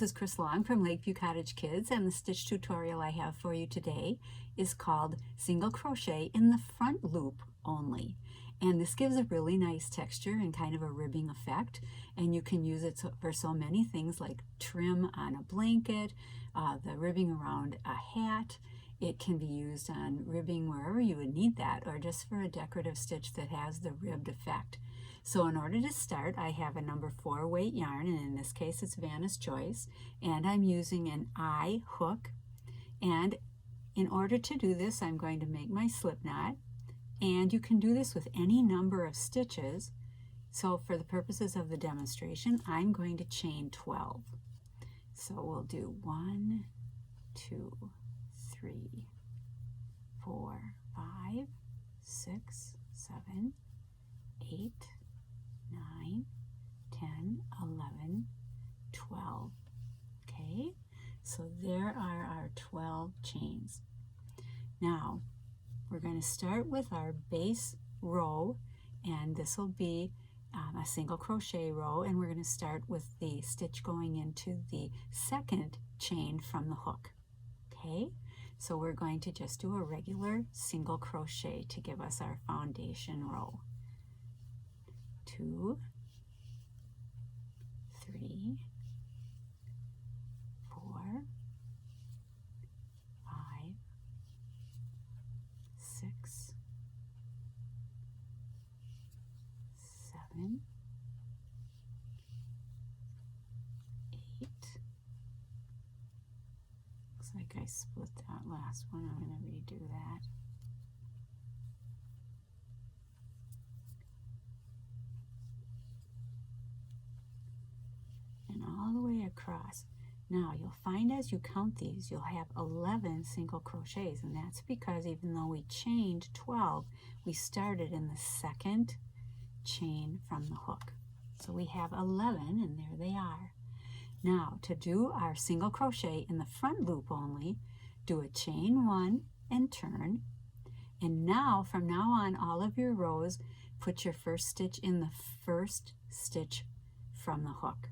this is Chris Long from Lakeview Cottage Kids, and the stitch tutorial I have for you today is called Single Crochet in the Front Loop Only. And this gives a really nice texture and kind of a ribbing effect, and you can use it for so many things like trim on a blanket, the ribbing around a hat. It can be used on ribbing wherever you would need that, or just for a decorative stitch that has the ribbed effect. So in order to start, I have a number 4 weight yarn, and in this case it's Vanna's Choice, and I'm using an I hook. And in order to do this, I'm going to make my slip knot, and you can do this with any number of stitches. So for the purposes of the demonstration, I'm going to chain 12. So we'll do 1, 2, 3, 4, 5, 6, 7, 8, 9, 10, 11, 12. Okay, so there are our 12 chains. Now we're going to start with our base row, and this will be a single crochet row, and we're going to start with the stitch going into the second chain from the hook. Okay, so we're going to just do a regular single crochet to give us our foundation row. 2, 3, 4, 5, 6, 7, 8. Looks like I split that last one. I'm going to redo that. And all the way across. Now you'll find as you count these, you'll have 11 single crochets, and that's because even though we chained 12, we started in the second chain from the hook. So we have 11, and there they are. Now to do our single crochet in the front loop only, do a chain 1 and turn. And now from now on, all of your rows, put your first stitch in the first stitch from the hook.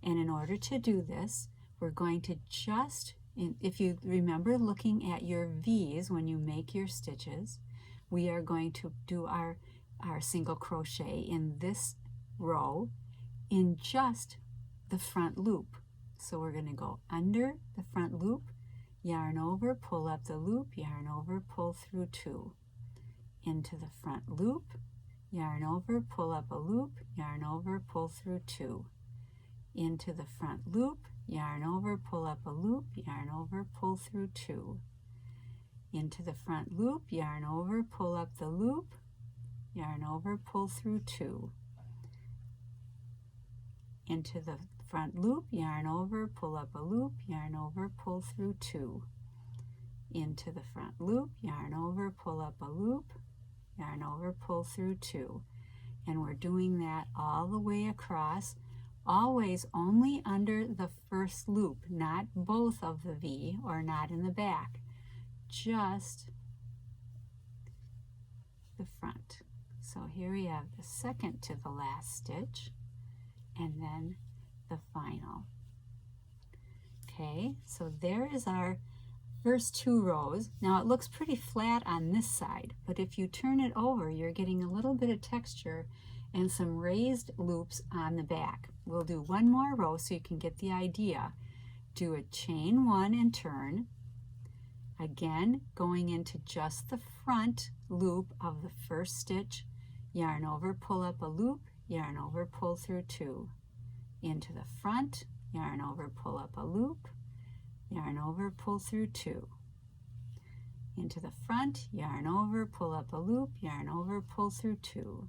And in order to do this, we're going to just, if you remember looking at your V's when you make your stitches, we are going to do our single crochet in this row in just the front loop. So we're going to go under the front loop, yarn over, pull up the loop, yarn over, pull through 2, into the front loop, yarn over, pull up a loop, yarn over, pull through 2, into the front loop, yarn over, pull up a loop, yarn over, pull through 2, into the front loop, yarn over, pull up the loop, yarn over, pull through 2, into the front loop, yarn over, pull up a loop, yarn over, pull through 2, into the front loop, yarn over, pull up a loop, yarn over, pull through 2. And we're doing that all the way across, always only under the first loop, not both of the V or not in the back, just the front. So here we have the second to the last stitch, and then the final. Okay, so there is our first 2 rows. Now it looks pretty flat on this side, but if you turn it over, you're getting a little bit of texture and some raised loops on the back. We'll do one more row so you can get the idea. Do a chain 1 and turn. Again, going into just the front loop of the first stitch, yarn over, pull up a loop, yarn over, pull through 2. Into the front, yarn over, pull up a loop, yarn over, pull through 2. Into the front, yarn over, pull up a loop, yarn over, pull through 2.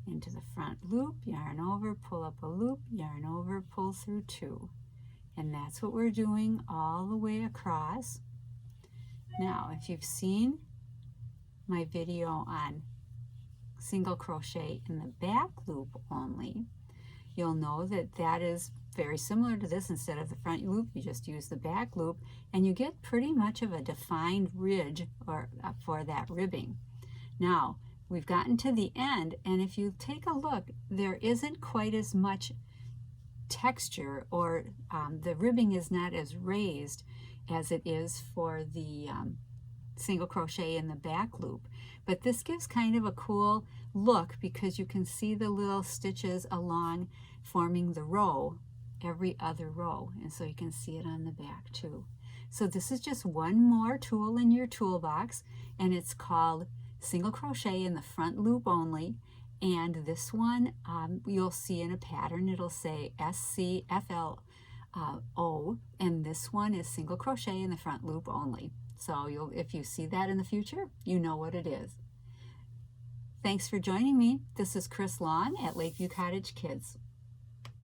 Into the front loop, yarn over, pull up a loop, yarn over, pull through 2. And that's what we're doing all the way across. Now, if you've seen my video on single crochet in the back loop only, you'll know that that is very similar to this. Instead of the front loop, you just use the back loop, and you get pretty much of a defined ridge for that ribbing. Now, we've gotten to the end, and if you take a look, there isn't quite as much texture, or the ribbing is not as raised as it is for the single crochet in the back loop. But this gives kind of a cool look because you can see the little stitches along forming the row, every other row, and so you can see it on the back too. So this is just one more tool in your toolbox, and it's called single crochet in the front loop only. And this one you'll see in a pattern, it'll say SCFLO, and this one is single crochet in the front loop only. So if you see that in the future, you know what it is. Thanks for joining me. This is Chris Long at Lakeview Cottage Kids.